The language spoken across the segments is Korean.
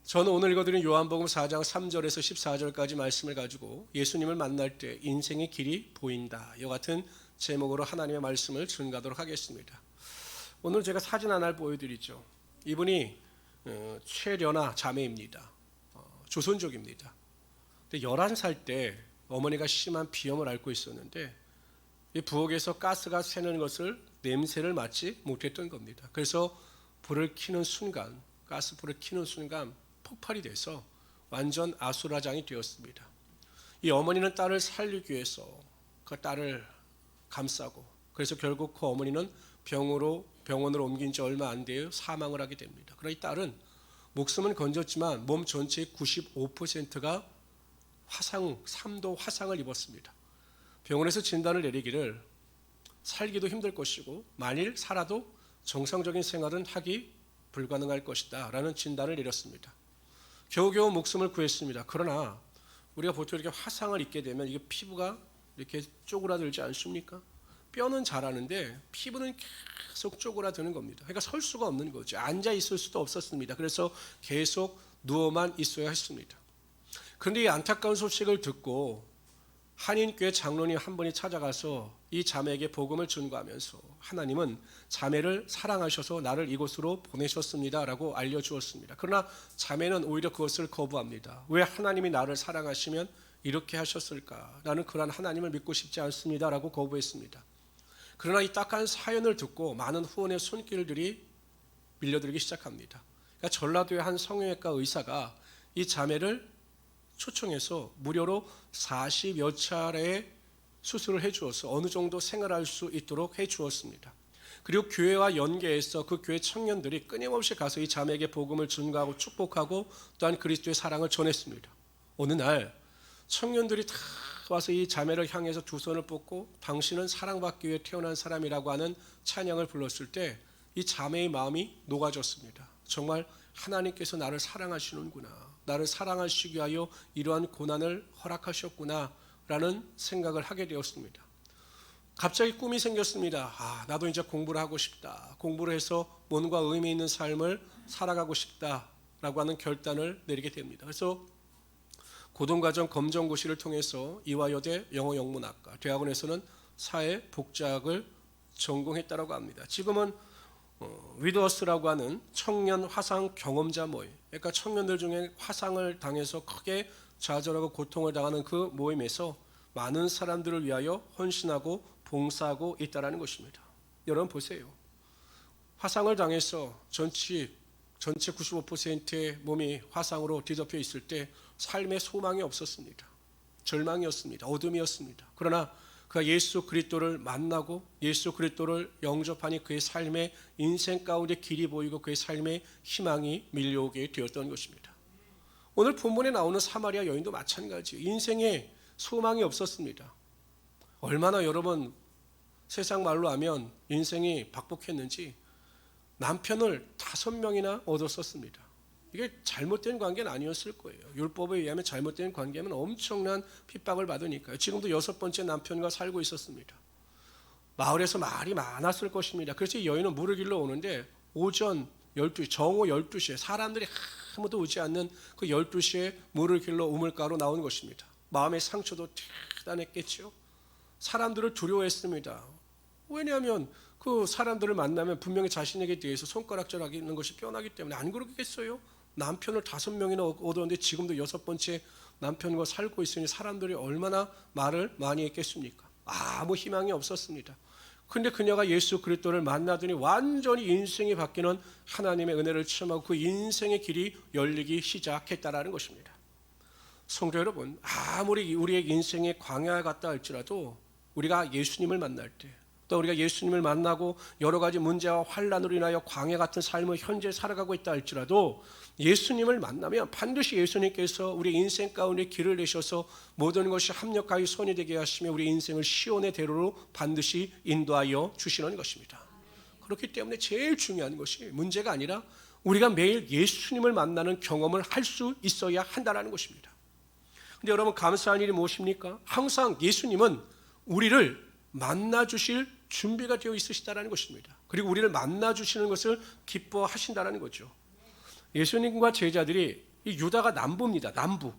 저는 오늘 읽어드린 요한복음 4장 3절에서 14절까지 말씀을 가지고 예수님을 만날 때 인생의 길이 보인다, 이와 같은 제목으로 하나님의 말씀을 증가하도록 하겠습니다. 오늘 제가 사진 하나를 보여드리죠. 이분이 최련아 자매입니다. 조선족입니다. 근데 11살 때 어머니가 심한 비염을 앓고 있었는데 이 부엌에서 가스가 새는 것을 냄새를 맡지 못했던 겁니다. 그래서 불을 켜는 순간, 가스불을 켜는 순간 폭발이 돼서 완전 아수라장이 되었습니다. 이 어머니는 딸을 살리기 위해서 그 딸을 감싸고, 그래서 결국 그 어머니는 병원으로 옮긴 지 얼마 안 되어 사망을 하게 됩니다. 그러나 이 딸은 목숨은 건졌지만 몸 전체의 95%가 3도 화상을 입었습니다. 병원에서 진단을 내리기를 살기도 힘들 것이고 만일 살아도 정상적인 생활은 하기 불가능할 것이다 라는 진단을 내렸습니다. 겨우겨우 목숨을 구했습니다. 그러나 우리가 보통 이렇게 화상을 입게 되면 이게 피부가 이렇게 쪼그라들지 않습니까? 뼈는 자라는데 피부는 계속 쪼그라드는 겁니다. 그러니까 설 수가 없는 거죠. 앉아 있을 수도 없었습니다. 그래서 계속 누워만 있어야 했습니다. 그런데 이 안타까운 소식을 듣고 한인교회 장로님 한 분이 찾아가서 이 자매에게 복음을 전가하면서 하나님은 자매를 사랑하셔서 나를 이곳으로 보내셨습니다 라고 알려주었습니다. 그러나 자매는 오히려 그것을 거부합니다. 왜 하나님이 나를 사랑하시면 이렇게 하셨을까? 나는 그러한 하나님을 믿고 싶지 않습니다 라고 거부했습니다. 그러나 이 딱한 사연을 듣고 많은 후원의 손길들이 밀려들기 시작합니다. 그러니까 전라도의 한 성형외과 의사가 이 자매를 초청해서 무료로 40여 차례의 수술을 해주어서 어느 정도 생활할 수 있도록 해주었습니다. 그리고 교회와 연계해서 그 교회 청년들이 끊임없이 가서 이 자매에게 복음을 전가하고 축복하고 또한 그리스도의 사랑을 전했습니다. 어느 날 청년들이 다 와서 이 자매를 향해서 두 손을 뻗고 당신은 사랑받기 위해 태어난 사람이라고 하는 찬양을 불렀을 때 이 자매의 마음이 녹아졌습니다. 정말 하나님께서 나를 사랑하시는구나, 나를 사랑하시기 위하여 이러한 고난을 허락하셨구나 라는 생각을 하게 되었습니다. 갑자기 꿈이 생겼습니다. 나도 이제 공부를 하고 싶다, 공부를 해서 뭔가 의미 있는 삶을 살아가고 싶다라고 하는 결단을 내리게 됩니다. 그래서 고등과정 검정고시를 통해서 이화여대 영어영문학과, 대학원에서는 사회복지학을 전공했다고 합니다. 지금은 위더스라고 하는 청년 화상 경험자 모임, 그러니까 청년들 중에 화상을 당해서 크게 좌절하고 고통을 당하는 그 모임에서 많은 사람들을 위하여 헌신하고 봉사하고 있다는 것입니다. 여러분 보세요. 화상을 당해서 전체 95%의 몸이 화상으로 뒤덮여 있을 때 삶의 소망이 없었습니다. 절망이었습니다. 어둠이었습니다. 그러나 그가 예수 그리스도를 만나고 예수 그리스도를 영접하니 그의 삶의 인생 가운데 길이 보이고 그의 삶의 희망이 밀려오게 되었던 것입니다. 오늘 본문에 나오는 사마리아 여인도 마찬가지예요. 인생에 소망이 없었습니다. 얼마나 여러분 세상 말로 하면 인생이 박복했는지 남편을 5명이나 얻었었습니다. 이게 잘못된 관계는 아니었을 거예요. 율법에 의하면 잘못된 관계면 엄청난 핍박을 받으니까요. 지금도 6번째 남편과 살고 있었습니다. 마을에서 말이 많았을 것입니다. 그래서 이 여인은 물을 길러 오는데 오전 12시, 정오 12시에 사람들이 아무도 오지 않는 그 12시에 물을 길러 우물가로 나온 것입니다. 마음의 상처도 대단했겠죠. 사람들을 두려워했습니다. 왜냐하면 그 사람들을 만나면 분명히 자신에게 대해서 손가락질하는 것이 뻔하기 때문에. 안 그러겠어요? 남편을 5명이나 얻었는데 지금도 6번째 남편과 살고 있으니 사람들이 얼마나 말을 많이 했겠습니까? 아무 희망이 없었습니다. 근데 그녀가 예수 그리스도를 만나더니 완전히 인생이 바뀌는 하나님의 은혜를 체험하고 그 인생의 길이 열리기 시작했다라는 것입니다. 성도 여러분, 아무리 우리의 인생의 광야 같다 할지라도 우리가 예수님을 만날 때, 또 우리가 예수님을 만나고 여러 가지 문제와 환난으로 인하여 광야 같은 삶을 현재 살아가고 있다 할지라도 예수님을 만나면 반드시 예수님께서 우리 인생 가운데 길을 내셔서 모든 것이 합력하여 선이 되게 하시며 우리 인생을 시온의 대로로 반드시 인도하여 주시는 것입니다. 그렇기 때문에 제일 중요한 것이 문제가 아니라 우리가 매일 예수님을 만나는 경험을 할 수 있어야 한다는 것입니다. 근데 여러분 감사한 일이 무엇입니까? 항상 예수님은 우리를 만나주실 준비가 되어 있으시다는 것입니다. 그리고 우리를 만나주시는 것을 기뻐하신다는 거죠. 예수님과 제자들이 이 유다가 남부입니다. 남부.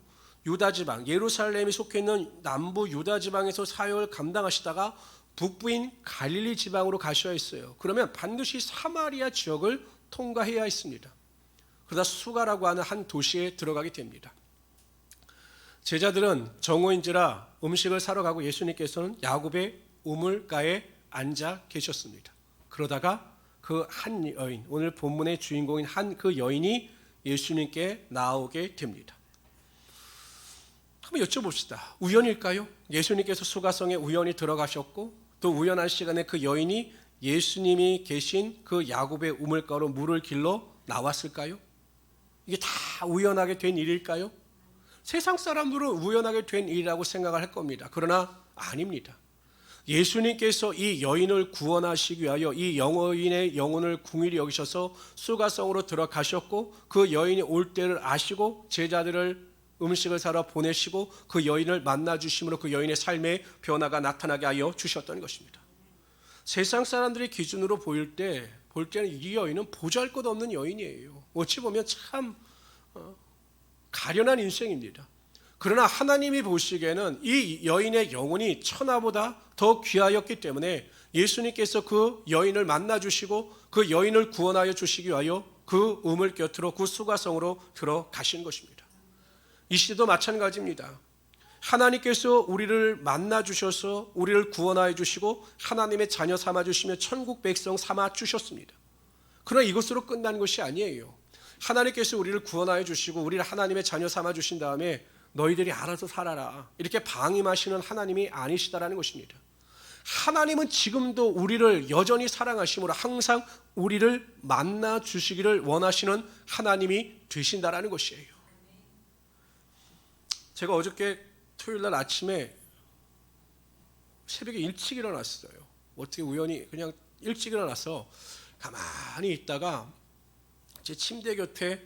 유다 지방, 예루살렘이 속해 있는 남부 유다 지방에서 사역을 감당하시다가 북부인 갈릴리 지방으로 가셔야 했어요. 그러면 반드시 사마리아 지역을 통과해야 했습니다. 그러다 수가라고 하는 한 도시에 들어가게 됩니다. 제자들은 정오인지라 음식을 사러 가고 예수님께서는 야곱의 우물가에 앉아 계셨습니다. 그러다가 그 한 여인, 오늘 본문의 주인공인 한 그 여인이 예수님께 나오게 됩니다. 한번 여쭤봅시다. 우연일까요? 예수님께서 수가성에 우연히 들어가셨고 또 우연한 시간에 그 여인이 예수님이 계신 그 야곱의 우물가로 물을 길러 나왔을까요? 이게 다 우연하게 된 일일까요? 세상 사람들은 우연하게 된 일이라고 생각을 할 겁니다. 그러나 아닙니다. 예수님께서 이 여인을 구원하시기 위하여 이 여인의 영혼을 궁일이 여기셔서 수가성으로 들어가셨고 그 여인이 올 때를 아시고 제자들을 음식을 사러 보내시고 그 여인을 만나 주심으로 그 여인의 삶의 변화가 나타나게 하여 주셨던 것입니다. 세상 사람들의 기준으로 볼 때는 이 여인은 보잘것없는 여인이에요. 어찌 보면 참 가련한 인생입니다. 그러나 하나님이 보시기에는 이 여인의 영혼이 천하보다 더 귀하였기 때문에 예수님께서 그 여인을 만나 주시고 그 여인을 구원하여 주시기 위하여 그 우물 곁으로 그 수가성으로 들어가신 것입니다. 이 시대도 마찬가지입니다. 하나님께서 우리를 만나 주셔서 우리를 구원하여 주시고 하나님의 자녀 삼아 주시며 천국 백성 삼아 주셨습니다. 그러나 이것으로 끝난 것이 아니에요. 하나님께서 우리를 구원하여 주시고 우리를 하나님의 자녀 삼아 주신 다음에 너희들이 알아서 살아라 이렇게 방임하시는 하나님이 아니시다라는 것입니다. 하나님은 지금도 우리를 여전히 사랑하심으로 항상 우리를 만나 주시기를 원하시는 하나님이 되신다라는 것이에요. 제가 어저께 토요일날 아침에 새벽에 일찍 일어났어요. 어떻게 우연히 그냥 일찍 일어나서 가만히 있다가 제 침대 곁에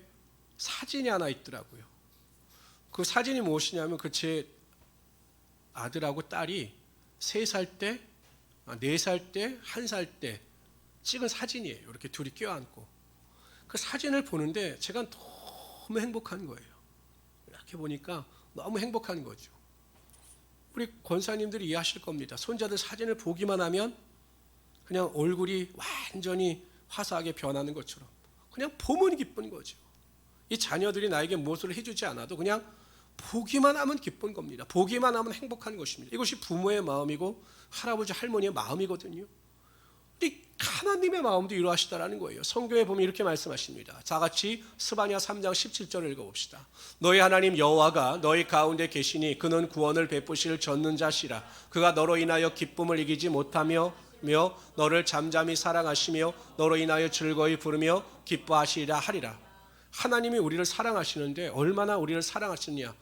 사진이 하나 있더라고요. 그 사진이 무엇이냐면 그 제 아들하고 딸이 3살 때, 4살 때, 1살 때 찍은 사진이에요. 이렇게 둘이 껴안고. 그 사진을 보는데 제가 너무 행복한 거예요. 이렇게 보니까 너무 행복한 거죠. 우리 권사님들이 이해하실 겁니다. 손자들 사진을 보기만 하면 그냥 얼굴이 완전히 화사하게 변하는 것처럼 그냥 보면 기쁜 거죠. 이 자녀들이 나에게 무엇을 해주지 않아도 그냥 보기만 하면 기쁜 겁니다. 보기만 하면 행복한 것입니다. 이것이 부모의 마음이고 할아버지 할머니의 마음이거든요. 근데 하나님의 마음도 이러하시다라는 거예요. 성경에 보면 이렇게 말씀하십니다. 다 같이 스바냐 3장 17절을 읽어봅시다. 너희 하나님 여호와가 너희 가운데 계시니 그는 구원을 베푸실 전능자시라. 그가 너로 인하여 기쁨을 이기지 못하며 너를 잠잠히 사랑하시며 너로 인하여 즐거이 부르며 기뻐하시리라 하리라. 하나님이 우리를 사랑하시는데 얼마나 우리를 사랑하시느냐.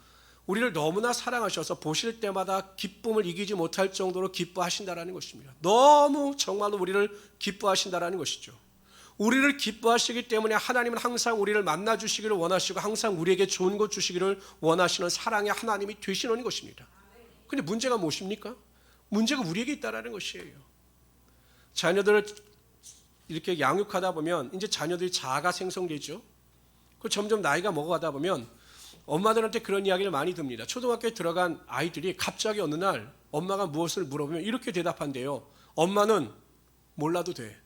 우리를 너무나 사랑하셔서 보실 때마다 기쁨을 이기지 못할 정도로 기뻐하신다라는 것입니다. 너무 정말로 우리를 기뻐하신다라는 것이죠. 우리를 기뻐하시기 때문에 하나님은 항상 우리를 만나 주시기를 원하시고 항상 우리에게 좋은 것 주시기를 원하시는 사랑의 하나님이 되시는 것입니다. 근데 문제가 무엇입니까? 문제가 우리에게 있다라는 것이에요. 자녀들을 이렇게 양육하다 보면 이제 자녀들이 자아가 생성되죠. 그 점점 나이가 먹어가다 보면 엄마들한테 그런 이야기를 많이 듭니다. 초등학교에 들어간 아이들이 갑자기 어느 날 엄마가 무엇을 물어보면 이렇게 대답한대요. 엄마는 몰라도 돼.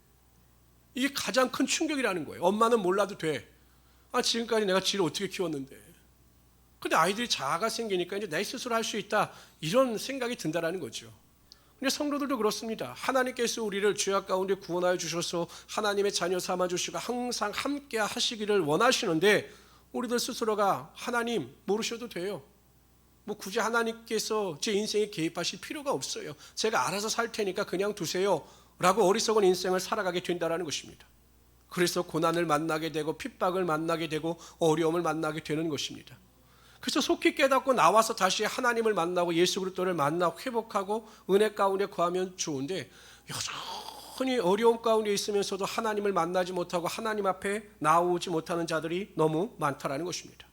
이게 가장 큰 충격이라는 거예요. 엄마는 몰라도 돼. 지금까지 내가 지를 어떻게 키웠는데. 근데 아이들이 자아가 생기니까 이제 내 스스로 할 수 있다. 이런 생각이 든다라는 거죠. 근데 성도들도 그렇습니다. 하나님께서 우리를 죄악 가운데 구원하여 주셔서 하나님의 자녀 삼아 주시고 항상 함께 하시기를 원하시는데 우리들 스스로가 하나님 모르셔도 돼요. 뭐 굳이 하나님께서 제 인생에 개입하실 필요가 없어요. 제가 알아서 살 테니까 그냥 두세요 라고 어리석은 인생을 살아가게 된다는 것입니다. 그래서 고난을 만나게 되고 핍박을 만나게 되고 어려움을 만나게 되는 것입니다. 그래서 속히 깨닫고 나와서 다시 하나님을 만나고 예수 그리스도를 만나고 회복하고 은혜 가운데 거하면 좋은데 여전히 어려움 가운데 있으면서도 하나님을 만나지 못하고 하나님 앞에 나오지 못하는 자들이 너무 많다라는 것입니다.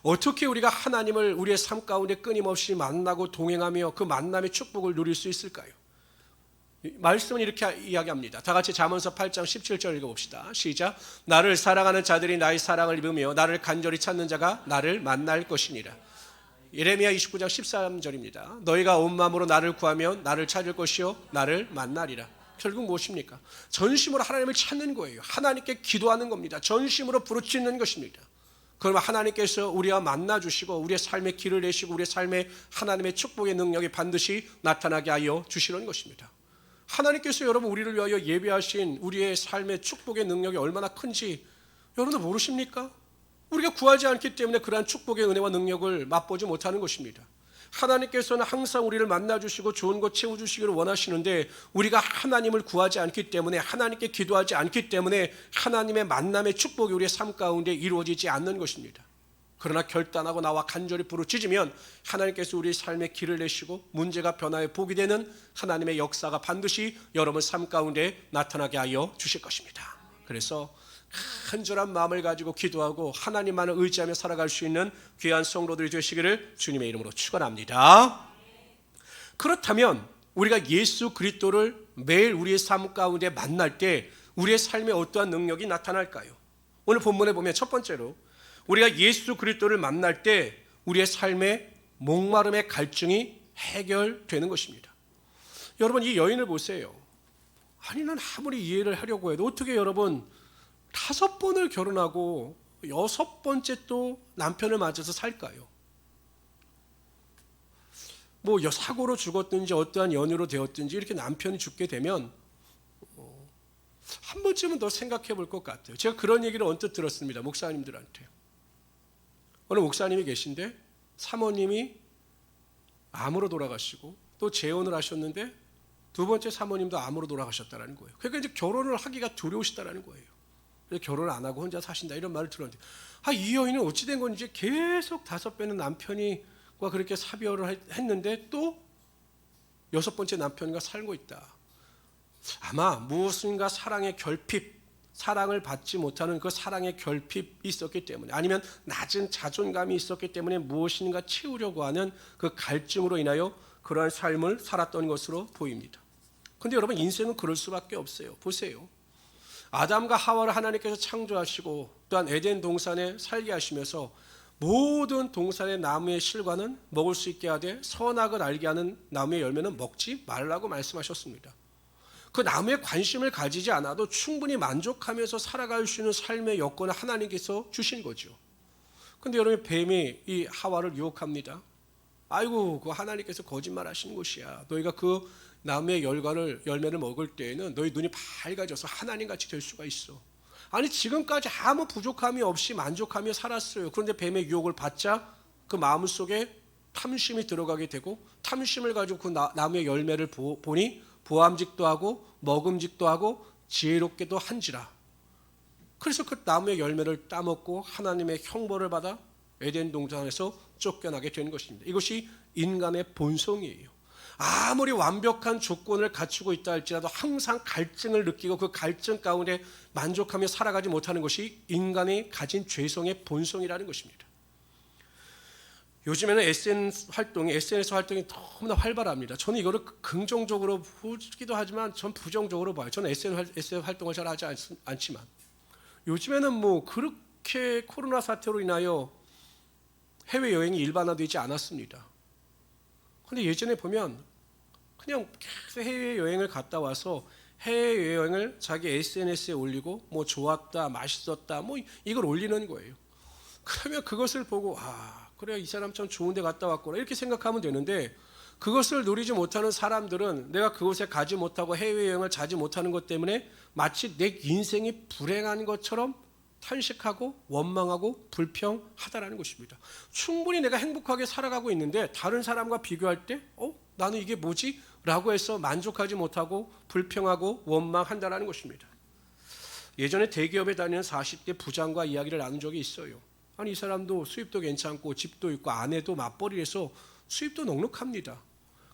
어떻게 우리가 하나님을 우리의 삶 가운데 끊임없이 만나고 동행하며 그 만남의 축복을 누릴 수 있을까요? 말씀은 이렇게 이야기합니다. 다 같이 잠언서 8장 17절 읽어봅시다. 시작. 나를 사랑하는 자들이 나의 사랑을 입으며 나를 간절히 찾는 자가 나를 만날 것이니라. 예레미야 29장 13절입니다. 너희가 온 마음으로 나를 구하면 나를 찾을 것이요 나를 만나리라. 결국 무엇입니까? 전심으로 하나님을 찾는 거예요. 하나님께 기도하는 겁니다. 전심으로 부르짖는 것입니다. 그러면 하나님께서 우리와 만나주시고 우리의 삶의 길을 내시고 우리의 삶에 하나님의 축복의 능력이 반드시 나타나게 하여 주시는 것입니다. 하나님께서 여러분 우리를 위하여 예비하신 우리의 삶의 축복의 능력이 얼마나 큰지 여러분도 모르십니까? 우리가 구하지 않기 때문에 그러한 축복의 은혜와 능력을 맛보지 못하는 것입니다. 하나님께서는 항상 우리를 만나주시고 좋은 것 채워주시기를 원하시는데 우리가 하나님을 구하지 않기 때문에 하나님께 기도하지 않기 때문에 하나님의 만남의 축복이 우리의 삶 가운데 이루어지지 않는 것입니다. 그러나 결단하고 나와 간절히 부르짖으면 하나님께서 우리의 삶의 길을 내시고 문제가 변화의 복이 되는 하나님의 역사가 반드시 여러분 삶 가운데 나타나게 하여 주실 것입니다. 그래서 간절한 마음을 가지고 기도하고 하나님만을 의지하며 살아갈 수 있는 귀한 성도들이 되시기를 주님의 이름으로 축원합니다. 그렇다면 우리가 예수 그리스도를 매일 우리의 삶 가운데 만날 때 우리의 삶에 어떠한 능력이 나타날까요? 오늘 본문에 보면 첫 번째로 우리가 예수 그리스도를 만날 때 우리의 삶의 목마름의 갈증이 해결되는 것입니다. 여러분 이 여인을 보세요. 아니 난 아무리 이해를 하려고 해도 어떻게 여러분 5번을 결혼하고 6번째 또 남편을 맞아서 살까요? 뭐 사고로 죽었든지 어떠한 연유로 되었든지 이렇게 남편이 죽게 되면 한 번쯤은 더 생각해 볼 것 같아요. 제가 그런 얘기를 언뜻 들었습니다. 목사님들한테. 어느 목사님이 계신데 사모님이 암으로 돌아가시고 또 재혼을 하셨는데 두 번째 사모님도 암으로 돌아가셨다는 거예요. 그러니까 이제 결혼을 하기가 두려우시다는 거예요. 결혼을 안 하고 혼자 사신다 이런 말을 들었는데 이 여인은 어찌 된 건지 계속 5배는 남편과 그렇게 사별을 했는데 또 6번째 남편과 살고 있다. 아마 무엇인가 사랑의 결핍, 사랑을 받지 못하는 그 사랑의 결핍이 있었기 때문에 아니면 낮은 자존감이 있었기 때문에 무엇인가 채우려고 하는 그 갈증으로 인하여 그러한 삶을 살았던 것으로 보입니다. 그런데 여러분 인생은 그럴 수밖에 없어요. 보세요. 아담과 하와를 하나님께서 창조하시고 또한 에덴 동산에 살게 하시면서 모든 동산의 나무의 실과는 먹을 수 있게 하되 선악을 알게 하는 나무의 열매는 먹지 말라고 말씀하셨습니다. 그 나무에 관심을 가지지 않아도 충분히 만족하면서 살아갈 수 있는 삶의 여건을 하나님께서 주신 거죠. 그런데 여러분 뱀이 이 하와를 유혹합니다. 아이고 그 하나님께서 거짓말 하시는 것이야. 너희가 그 나무의 열매를 먹을 때에는 너희 눈이 밝아져서 하나님같이 될 수가 있어. 아니 지금까지 아무 부족함이 없이 만족하며 살았어요. 그런데 뱀의 유혹을 받자 그 마음속에 탐심이 들어가게 되고 탐심을 가지고 그 나무의 열매를 보니 보암직도 하고 먹음직도 하고 지혜롭게도 한지라. 그래서 그 나무의 열매를 따먹고 하나님의 형벌을 받아 에덴 동산에서 쫓겨나게 되는 것입니다. 이것이 인간의 본성이에요. 아무리 완벽한 조건을 갖추고 있다 할지라도 항상 갈증을 느끼고 그 갈증 가운데 만족하며 살아가지 못하는 것이 인간이 가진 죄성의 본성이라는 것입니다. 요즘에는 SNS 활동이 너무나 활발합니다. 저는 이거를 긍정적으로 보기도 하지만 전 부정적으로 봐요. 저는 SNS 활동을 잘 하지 않지만 요즘에는 뭐 그렇게 코로나 사태로 인하여 해외여행이 일반화되지 않았습니다. 그런데 예전에 보면 그냥 계속 해외여행을 갔다 와서 해외여행을 자기 SNS에 올리고 뭐 좋았다, 맛있었다 뭐 이걸 올리는 거예요. 그러면 그것을 보고 그래 이 사람 참 좋은 데 갔다 왔구나 이렇게 생각하면 되는데 그것을 누리지 못하는 사람들은 내가 그곳에 가지 못하고 해외여행을 자지 못하는 것 때문에 마치 내 인생이 불행한 것처럼 탄식하고 원망하고 불평하다라는 것입니다. 충분히 내가 행복하게 살아가고 있는데 다른 사람과 비교할 때 나는 이게 뭐지? 라고 해서 만족하지 못하고 불평하고 원망한다라는 것입니다. 예전에 대기업에 다니는 40대 부장과 이야기를 나눈 적이 있어요. 아니 이 사람도 수입도 괜찮고 집도 있고 아내도 맞벌이해서 수입도 넉넉합니다.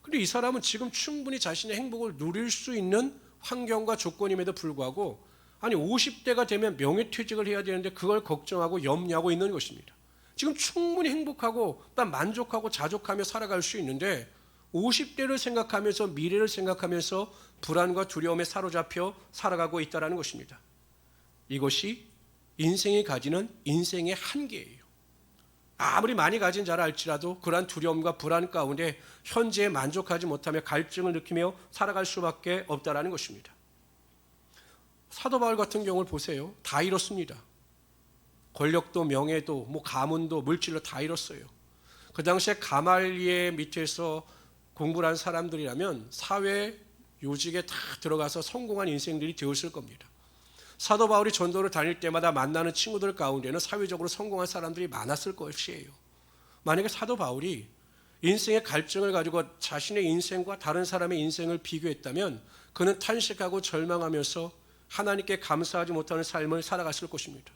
그런데 이 사람은 지금 충분히 자신의 행복을 누릴 수 있는 환경과 조건임에도 불구하고 아니 50대가 되면 명예퇴직을 해야 되는데 그걸 걱정하고 염려하고 있는 것입니다. 지금 충분히 행복하고 만족하고 자족하며 살아갈 수 있는데 50대를 생각하면서 미래를 생각하면서 불안과 두려움에 사로잡혀 살아가고 있다는 것입니다. 이것이 인생이 가지는 인생의 한계예요. 아무리 많이 가진 자라 할지라도 그러한 두려움과 불안 가운데 현재에 만족하지 못하며 갈증을 느끼며 살아갈 수밖에 없다는 것입니다. 사도 바울 같은 경우를 보세요. 다 잃었습니다. 권력도 명예도 가문도 물질로 다 잃었어요. 그 당시에 가말리엘 밑에서 공부를 한 사람들이라면 사회 요직에 다 들어가서 성공한 인생들이 되었을 겁니다. 사도 바울이 전도를 다닐 때마다 만나는 친구들 가운데는 사회적으로 성공한 사람들이 많았을 것이에요. 만약에 사도 바울이 인생의 갈증을 가지고 자신의 인생과 다른 사람의 인생을 비교했다면 그는 탄식하고 절망하면서 하나님께 감사하지 못하는 삶을 살아갔을 것입니다.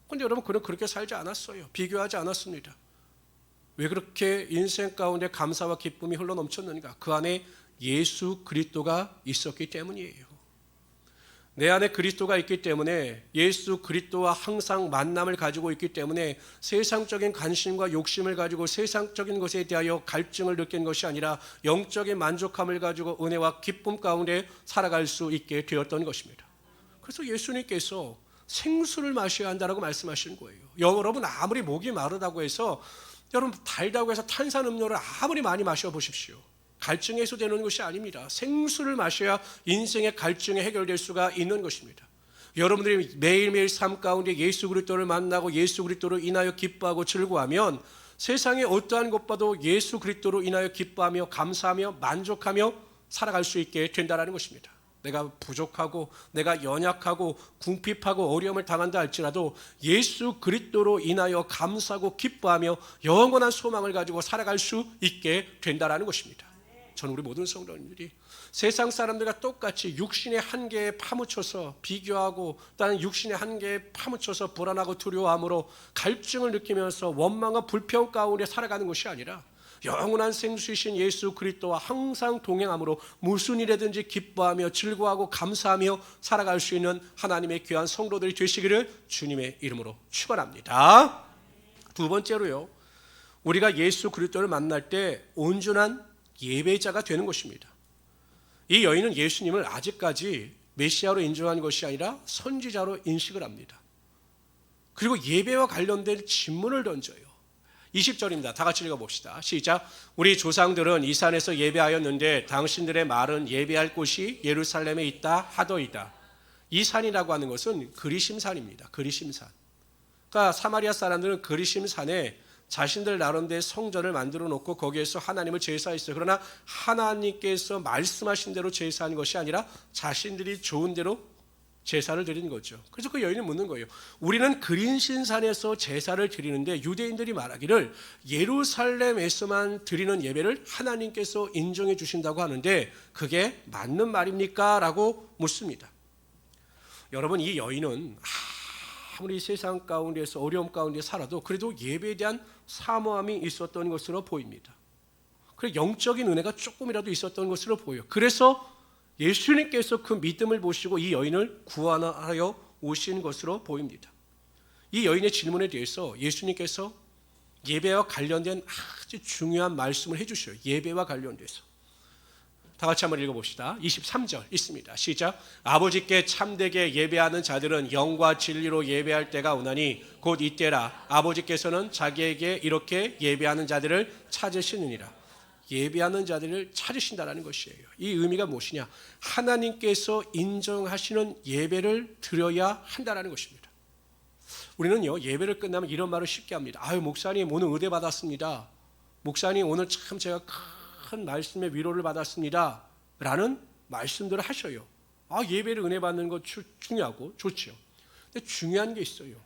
그런데 여러분, 그는 그렇게 살지 않았어요. 비교하지 않았습니다. 왜 그렇게 인생 가운데 감사와 기쁨이 흘러넘쳤는가? 그 안에 예수 그리스도가 있었기 때문이에요. 내 안에 그리스도가 있기 때문에, 예수 그리스도와 항상 만남을 가지고 있기 때문에 세상적인 관심과 욕심을 가지고 세상적인 것에 대하여 갈증을 느낀 것이 아니라 영적인 만족함을 가지고 은혜와 기쁨 가운데 살아갈 수 있게 되었던 것입니다. 그래서 예수님께서 생수를 마셔야 한다고 말씀하시는 거예요. 여러분, 아무리 목이 마르다고 해서, 여러분 달다고 해서 탄산음료를 아무리 많이 마셔보십시오. 갈증 해소되는 것이 아닙니다. 생수를 마셔야 인생의 갈증이 해결될 수가 있는 것입니다. 여러분들이 매일매일 삶 가운데 예수 그리스도를 만나고 예수 그리스도로 인하여 기뻐하고 즐거워하면 세상의 어떠한 것보다도 예수 그리스도로 인하여 기뻐하며 감사하며 만족하며 살아갈 수 있게 된다는 것입니다. 내가 부족하고 내가 연약하고 궁핍하고 어려움을 당한다 할지라도 예수 그리스도로 인하여 감사하고 기뻐하며 영원한 소망을 가지고 살아갈 수 있게 된다는 것입니다. 저는 우리 모든 성도님들이 세상 사람들과 똑같이 육신의 한계에 파묻혀서 비교하고 또는 육신의 한계에 파묻혀서 불안하고 두려워함으로 갈증을 느끼면서 원망과 불평 가운데 살아가는 것이 아니라 영원한 생수이신 예수 그리스도와 항상 동행함으로 무슨 일이든지 기뻐하며 즐거워하고 감사하며 살아갈 수 있는 하나님의 귀한 성도들이 되시기를 주님의 이름으로 축원합니다. 두 번째로요, 우리가 예수 그리스도를 만날 때 온전한 예배자가 되는 것입니다. 이 여인은 예수님을 아직까지 메시아로 인정한 것이 아니라 선지자로 인식을 합니다. 그리고 예배와 관련된 질문을 던져요. 20절입니다. 다 같이 읽어봅시다. 시작. 우리 조상들은 이 산에서 예배하였는데 당신들의 말은 예배할 곳이 예루살렘에 있다 하더이다. 이 산이라고 하는 것은 그리심산입니다. 그리심산. 그러니까 사마리아 사람들은 그리심산에 자신들 나름대로 성전을 만들어 놓고 거기에서 하나님을 제사했어요. 그러나 하나님께서 말씀하신 대로 제사한 것이 아니라 자신들이 좋은 대로 제사를 드린 거죠. 그래서 그 여인은 묻는 거예요. 우리는 그리심산에서 제사를 드리는데 유대인들이 말하기를 예루살렘에서만 드리는 예배를 하나님께서 인정해 주신다고 하는데 그게 맞는 말입니까? 라고 묻습니다. 여러분, 이 여인은 아무리 세상 가운데서 어려움 가운데 살아도 그래도 예배에 대한 사모함이 있었던 것으로 보입니다. 그리고 영적인 은혜가 조금이라도 있었던 것으로 보여요. 그래서 예수님께서 그 믿음을 보시고 이 여인을 구원하여 오신 것으로 보입니다. 이 여인의 질문에 대해서 예수님께서 예배와 관련된 아주 중요한 말씀을 해주셔요. 예배와 관련돼서. 다 같이 한번 읽어봅시다. 23절 있습니다. 시작. 아버지께 참되게 예배하는 자들은 영과 진리로 예배할 때가 오나니 곧 이때라. 아버지께서는 자기에게 이렇게 예배하는 자들을 찾으시느니라. 예배하는 자들을 찾으신다는 것이에요. 이 의미가 무엇이냐? 하나님께서 인정하시는 예배를 드려야 한다는 것입니다. 우리는요, 예배를 끝나면 이런 말을 쉽게 합니다. 아유, 목사님 오늘 은혜 받았습니다. 목사님 오늘 참 제가 큰 말씀의 위로를 받았습니다. 라는 말씀들을 하셔요. 예배를 은혜 받는 것 중요하고 좋죠. 근데 중요한 게 있어요.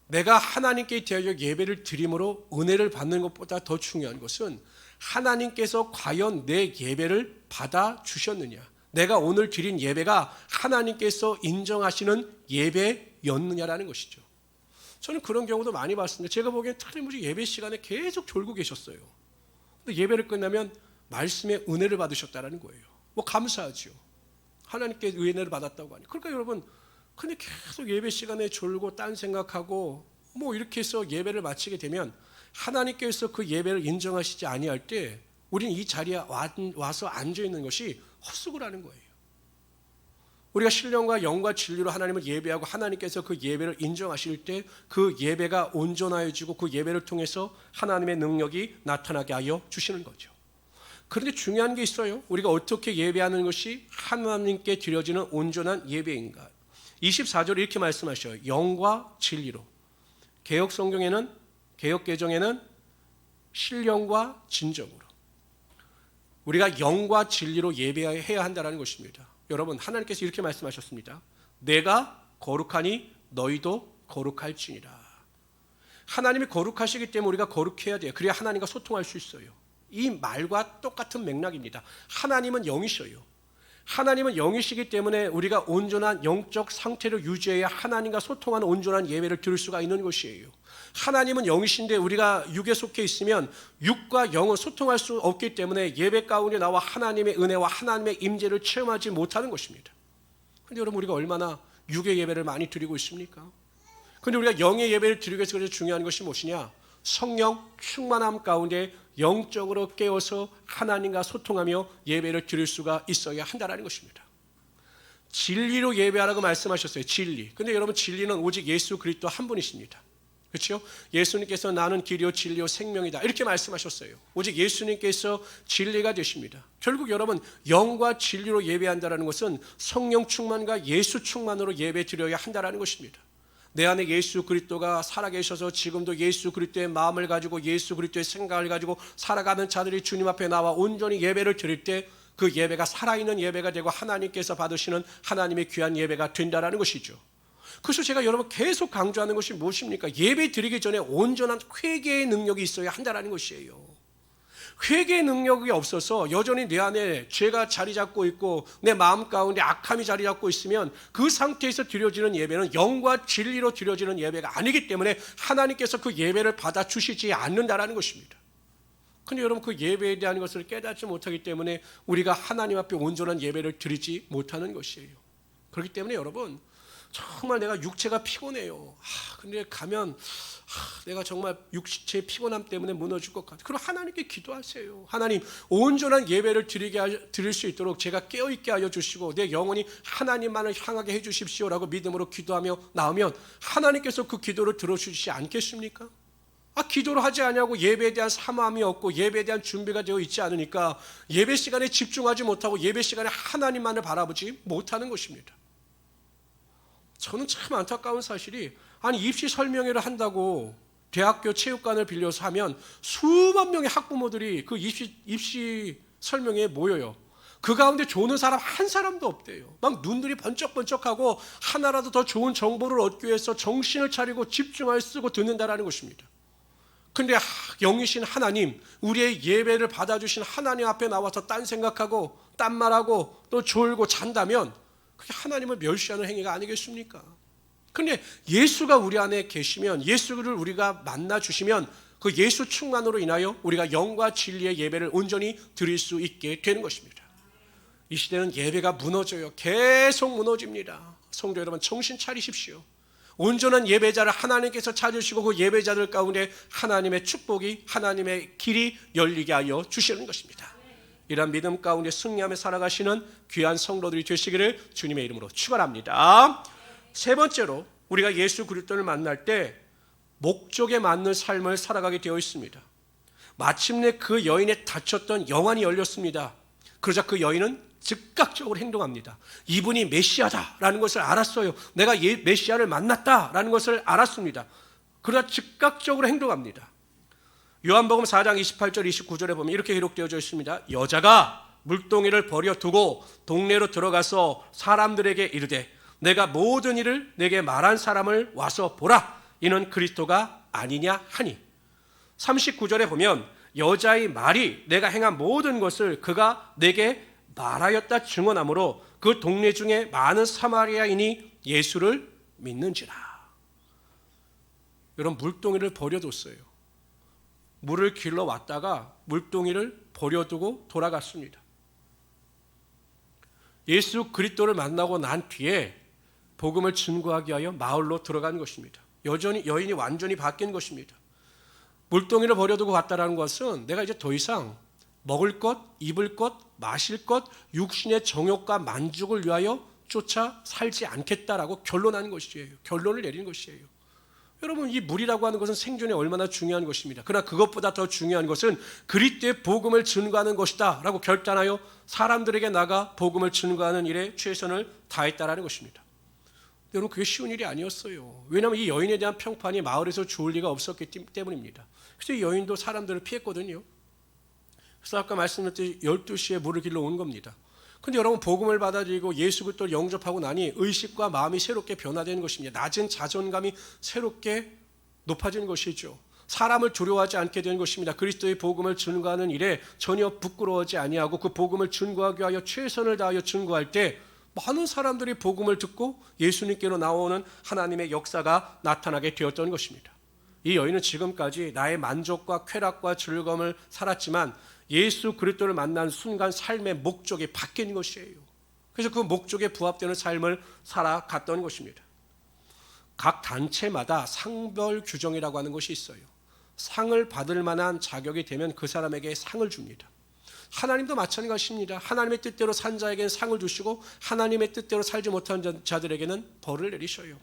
내가 하나님께 대하여 예배를 드림으로 은혜를 받는 것보다 더 중요한 것은 하나님께서 과연 내 예배를 받아주셨느냐, 내가 오늘 드린 예배가 하나님께서 인정하시는 예배였느냐라는 것이죠. 저는 그런 경우도 많이 봤습니다. 제가 보기엔 틀림없이 예배 시간에 계속 졸고 계셨어요. 근데 예배를 끝나면 말씀의 은혜를 받으셨다는 거예요. 감사하죠. 하나님께 은혜를 받았다고 하니. 그러니까 여러분, 근데 계속 예배 시간에 졸고 딴 생각하고 이렇게 해서 예배를 마치게 되면 하나님께서 그 예배를 인정하시지 아니할 때 우리는 이 자리에 와서 앉아 있는 것이 헛수고를 하는 거예요. 우리가 신령과 영과 진리로 하나님을 예배하고 하나님께서 그 예배를 인정하실 때 그 예배가 온전하여지고 그 예배를 통해서 하나님의 능력이 나타나게 하여 주시는 거죠. 그런데 중요한 게 있어요. 우리가 어떻게 예배하는 것이 하나님께 드려지는 온전한 예배인가? 24절에 이렇게 말씀하셔요. 영과 진리로. 개역 성경에는, 개역 개정에는 신령과 진정으로. 우리가 영과 진리로 예배해야 한다는 것입니다. 여러분, 하나님께서 이렇게 말씀하셨습니다. 내가 거룩하니 너희도 거룩할지니라. 하나님이 거룩하시기 때문에 우리가 거룩해야 돼요. 그래야 하나님과 소통할 수 있어요. 이 말과 똑같은 맥락입니다. 하나님은 영이셔요. 하나님은 영이시기 때문에 우리가 온전한 영적 상태를 유지해야 하나님과 소통하는 온전한 예배를 드릴 수가 있는 것이에요. 하나님은 영이신데 우리가 육에 속해 있으면 육과 영은 소통할 수 없기 때문에 예배 가운데 나와 하나님의 은혜와 하나님의 임재를 체험하지 못하는 것입니다. 그런데 여러분, 우리가 얼마나 육의 예배를 많이 드리고 있습니까? 그런데 우리가 영의 예배를 드리기 위해서 그래서 중요한 것이 무엇이냐? 성령 충만함 가운데 영적으로 깨어서 하나님과 소통하며 예배를 드릴 수가 있어야 한다는 것입니다. 진리로 예배하라고 말씀하셨어요. 진리. 근데 여러분, 진리는 오직 예수 그리스도 한 분이십니다. 그렇죠? 예수님께서 나는 길이요 진리요 생명이다 이렇게 말씀하셨어요. 오직 예수님께서 진리가 되십니다. 결국 여러분, 영과 진리로 예배한다는 것은 성령 충만과 예수 충만으로 예배 드려야 한다는 것입니다. 내 안에 예수 그리스도가 살아계셔서 지금도 예수 그리스도의 마음을 가지고 예수 그리스도의 생각을 가지고 살아가는 자들이 주님 앞에 나와 온전히 예배를 드릴 때 그 예배가 살아있는 예배가 되고 하나님께서 받으시는 하나님의 귀한 예배가 된다는 것이죠. 그래서 제가 여러분 계속 강조하는 것이 무엇입니까? 예배 드리기 전에 온전한 회개의 능력이 있어야 한다는 것이에요. 회개의 능력이 없어서 여전히 내 안에 죄가 자리 잡고 있고 내 마음 가운데 악함이 자리 잡고 있으면 그 상태에서 드려지는 예배는 영과 진리로 드려지는 예배가 아니기 때문에 하나님께서 그 예배를 받아주시지 않는다는 것입니다. 근데 여러분, 그 예배에 대한 것을 깨닫지 못하기 때문에 우리가 하나님 앞에 온전한 예배를 드리지 못하는 것이에요. 그렇기 때문에 여러분, 정말 내가 육체가 피곤해요. 근데 가면 내가 정말 육체의 피곤함 때문에 무너질 것 같아요. 그럼 하나님께 기도하세요. 하나님, 온전한 예배를 드릴 수 있도록 제가 깨어있게 하여 주시고 내 영혼이 하나님만을 향하게 해주십시오라고 믿음으로 기도하며 나오면 하나님께서 그 기도를 들어주시지 않겠습니까? 기도를 하지 않냐고 예배에 대한 사모함이 없고 예배에 대한 준비가 되어 있지 않으니까 예배 시간에 집중하지 못하고 예배 시간에 하나님만을 바라보지 못하는 것입니다. 저는 참 안타까운 사실이 입시 설명회를 한다고 대학교 체육관을 빌려서 하면 수만 명의 학부모들이 그 입시 설명회에 모여요. 그 가운데 조는 사람 한 사람도 없대요. 막 눈들이 번쩍번쩍하고 하나라도 더 좋은 정보를 얻기 위해서 정신을 차리고 집중하여 쓰고 듣는다라는 것입니다. 근데 영이신 하나님, 우리의 예배를 받아주신 하나님 앞에 나와서 딴 생각하고 딴 말하고 또 졸고 잔다면 그게 하나님을 멸시하는 행위가 아니겠습니까? 근데 예수가 우리 안에 계시면, 예수를 우리가 만나주시면 그 예수 충만으로 인하여 우리가 영과 진리의 예배를 온전히 드릴 수 있게 되는 것입니다. 이 시대는 예배가 무너져요. 계속 무너집니다. 성도 여러분, 정신 차리십시오. 온전한 예배자를 하나님께서 찾으시고 그 예배자들 가운데 하나님의 축복이, 하나님의 길이 열리게 하여 주시는 것입니다. 이러한 믿음 가운데 승리하며 살아가시는 귀한 성도들이 되시기를 주님의 이름으로 축원합니다. 세 번째로, 우리가 예수 그리스도를 만날 때 목적에 맞는 삶을 살아가게 되어 있습니다. 마침내 그 여인의 닫혔던 영안이 열렸습니다. 그러자 그 여인은 즉각적으로 행동합니다. 이분이 메시아다라는 것을 알았어요. 내가 메시아를 만났다라는 것을 알았습니다. 그러나 즉각적으로 행동합니다. 요한복음 4장 28절 29절에 보면 이렇게 기록되어져 있습니다. 여자가 물동이를 버려두고 동네로 들어가서 사람들에게 이르되 내가 모든 일을 내게 말한 사람을 와서 보라. 이는 그리스도가 아니냐 하니. 39절에 보면 여자의 말이 내가 행한 모든 것을 그가 내게 말하였다 증언하므로 그 동네 중에 많은 사마리아인이 예수를 믿는지라. 여러분, 물동이를 버려뒀어요. 물을 길러 왔다가 물동이를 버려두고 돌아갔습니다. 예수 그리스도를 만나고 난 뒤에 복음을 증거하기 위하여 마을로 들어간 것입니다. 여전히 여인이 완전히 바뀐 것입니다. 물동이를 버려두고 갔다는 것은 내가 이제 더 이상 먹을 것, 입을 것, 마실 것, 육신의 정욕과 만족을 위하여 쫓아 살지 않겠다라고 결론한 것이에요. 결론을 내린 것이에요. 여러분, 이 물이라고 하는 것은 생존에 얼마나 중요한 것입니다. 그러나 그것보다 더 중요한 것은 그리스도의 복음을 증거하는 것이다 라고 결단하여 사람들에게 나가 복음을 증거하는 일에 최선을 다했다라는 것입니다. 여러분, 그게 쉬운 일이 아니었어요. 왜냐하면 이 여인에 대한 평판이 마을에서 좋을 리가 없었기 때문입니다. 그래서 이 여인도 사람들을 피했거든요. 그래서 아까 말씀드렸듯이 12시에 물을 길러 온 겁니다. 근데 여러분, 복음을 받아들이고 예수 그리스도를 영접하고 나니 의식과 마음이 새롭게 변화되는 것입니다. 낮은 자존감이 새롭게 높아지는 것이죠. 사람을 두려워하지 않게 되는 것입니다. 그리스도의 복음을 증거하는 일에 전혀 부끄러워하지 아니하고 그 복음을 증거하기 위하여 최선을 다하여 증거할 때 많은 사람들이 복음을 듣고 예수님께로 나오는 하나님의 역사가 나타나게 되었던 것입니다. 이 여인은 지금까지 나의 만족과 쾌락과 즐거움을 살았지만 예수 그리스도를 만난 순간 삶의 목적이 바뀐 것이에요. 그래서 그 목적에 부합되는 삶을 살아갔던 것입니다. 각 단체마다 상별 규정이라고 하는 것이 있어요. 상을 받을 만한 자격이 되면 그 사람에게 상을 줍니다. 하나님도 마찬가지입니다. 하나님의 뜻대로 산 자에게는 상을 주시고 하나님의 뜻대로 살지 못한 자들에게는 벌을 내리셔요.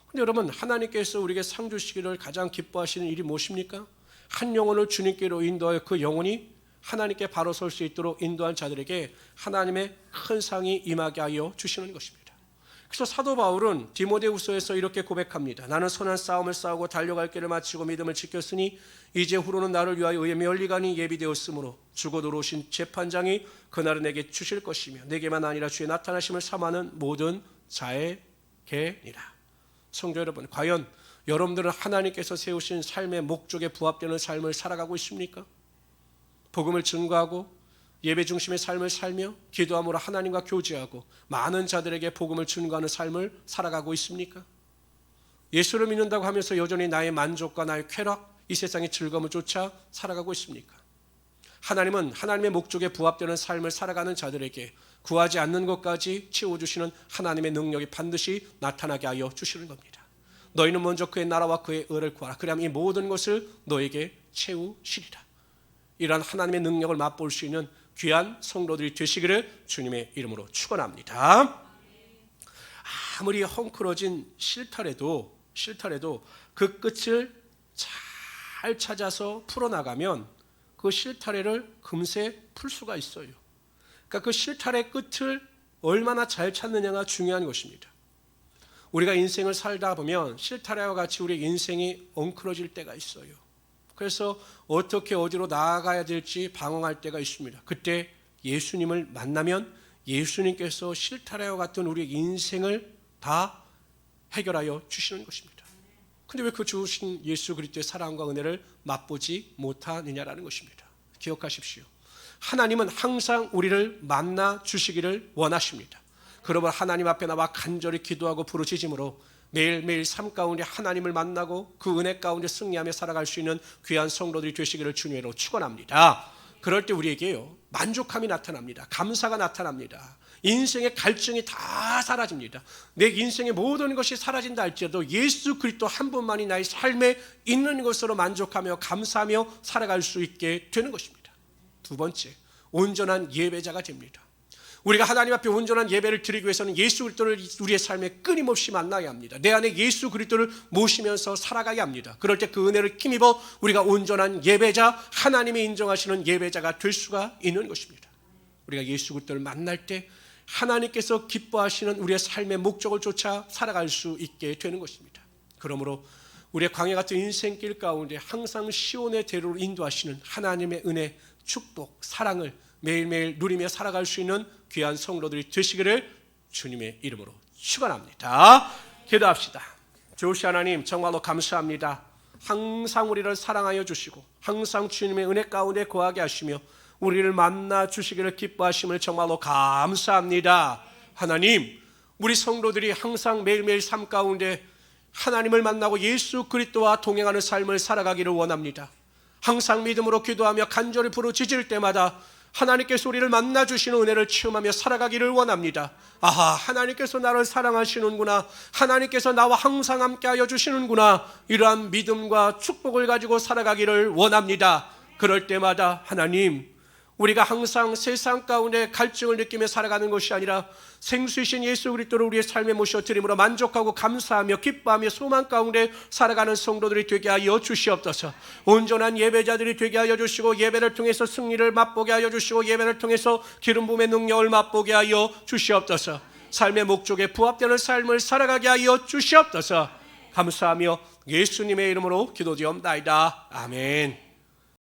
그런데 여러분, 하나님께서 우리에게 상 주시기를 가장 기뻐하시는 일이 무엇입니까? 한 영혼을 주님께로 인도하여 그 영혼이 하나님께 바로 설 수 있도록 인도한 자들에게 하나님의 큰 상이 임하게 하여 주시는 것입니다. 그래서 사도 바울은 디모데후서에서 이렇게 고백합니다. 나는 선한 싸움을 싸우고 달려갈 길을 마치고 믿음을 지켰으니 이제 후로는 나를 위하여 의의 면리관이 예비되었으므로 죽어도 오신 재판장이 그날은 내게 주실 것이며 내게만 아니라 주의 나타나심을 삼하는 모든 자에게니라. 성도 여러분, 과연 여러분들은 하나님께서 세우신 삶의 목적에 부합되는 삶을 살아가고 있습니까? 복음을 증거하고 예배 중심의 삶을 살며 기도함으로 하나님과 교제하고 많은 자들에게 복음을 증거하는 삶을 살아가고 있습니까? 예수를 믿는다고 하면서 여전히 나의 만족과 나의 쾌락, 이 세상의 즐거움을 쫓아 살아가고 있습니까? 하나님은 하나님의 목적에 부합되는 삶을 살아가는 자들에게 구하지 않는 것까지 채워주시는 하나님의 능력이 반드시 나타나게 하여 주시는 겁니다. 너희는 먼저 그의 나라와 그의 의를 구하라. 그리하면 이 모든 것을 너에게 채우시리라. 이러한 하나님의 능력을 맛볼 수 있는 귀한 성도들이 되시기를 주님의 이름으로 축원합니다. 아무리 헝클어진 실타래도 그 끝을 잘 찾아서 풀어나가면 그 실타래를 금세 풀 수가 있어요. 그러니까 그 실타래 끝을 얼마나 잘 찾느냐가 중요한 것입니다. 우리가 인생을 살다 보면 실타래와 같이 우리 인생이 엉클어질 때가 있어요. 그래서 어떻게 어디로 나아가야 될지 방황할 때가 있습니다. 그때 예수님을 만나면 예수님께서 실타래와 같은 우리 인생을 다 해결하여 주시는 것입니다. 근데 왜 그 주신 예수 그리스도의 사랑과 은혜를 맛보지 못하느냐라는 것입니다. 기억하십시오. 하나님은 항상 우리를 만나 주시기를 원하십니다. 그러므로 하나님 앞에 나와 간절히 기도하고 부르짖음으로 매일매일 삶 가운데 하나님을 만나고 그 은혜 가운데 승리하며 살아갈 수 있는 귀한 성도들이 되시기를 주님으로 축원합니다. 그럴 때 우리에게요, 만족함이 나타납니다. 감사가 나타납니다. 인생의 갈증이 다 사라집니다. 내 인생의 모든 것이 사라진다 할지라도 예수 그리스도 한 분만이 나의 삶에 있는 것으로 만족하며 감사하며 살아갈 수 있게 되는 것입니다. 두 번째, 온전한 예배자가 됩니다. 우리가 하나님 앞에 온전한 예배를 드리기 위해서는 예수 그리스도를 우리의 삶에 끊임없이 만나야 합니다. 내 안에 예수 그리스도를 모시면서 살아가야 합니다. 그럴 때 그 은혜를 힘입어 우리가 온전한 예배자, 하나님이 인정하시는 예배자가 될 수가 있는 것입니다. 우리가 예수 그리스도를 만날 때 하나님께서 기뻐하시는 우리의 삶의 목적을 쫓아 살아갈 수 있게 되는 것입니다. 그러므로 우리의 광야 같은 인생길 가운데 항상 시온의 대로로 인도하시는 하나님의 은혜, 축복, 사랑을 매일매일 누리며 살아갈 수 있는 귀한 성도들이 되시기를 주님의 이름으로 축원합니다. 기도합시다. 좋으신 하나님, 정말로 감사합니다. 항상 우리를 사랑하여 주시고 항상 주님의 은혜 가운데 거하게 하시며 우리를 만나 주시기를 기뻐하심을 정말로 감사합니다. 하나님, 우리 성도들이 항상 매일매일 삶 가운데 하나님을 만나고 예수 그리스도와 동행하는 삶을 살아가기를 원합니다. 항상 믿음으로 기도하며 간절히 부르짖을 때마다 하나님께서 우리를 만나 주시는 은혜를 체험하며 살아가기를 원합니다. 아하, 하나님께서 나를 사랑하시는구나, 하나님께서 나와 항상 함께하여 주시는구나, 이러한 믿음과 축복을 가지고 살아가기를 원합니다. 그럴 때마다 하나님, 우리가 항상 세상 가운데 갈증을 느끼며 살아가는 것이 아니라 생수이신 예수 그리스도를 우리의 삶에 모셔드림으로 만족하고 감사하며 기뻐하며 소망 가운데 살아가는 성도들이 되게 하여 주시옵소서. 온전한 예배자들이 되게 하여 주시고, 예배를 통해서 승리를 맛보게 하여 주시고, 예배를 통해서 기름 부음의 능력을 맛보게 하여 주시옵소서. 삶의 목적에 부합되는 삶을 살아가게 하여 주시옵소서. 감사하며 예수님의 이름으로 기도드리옵나이다. 아멘.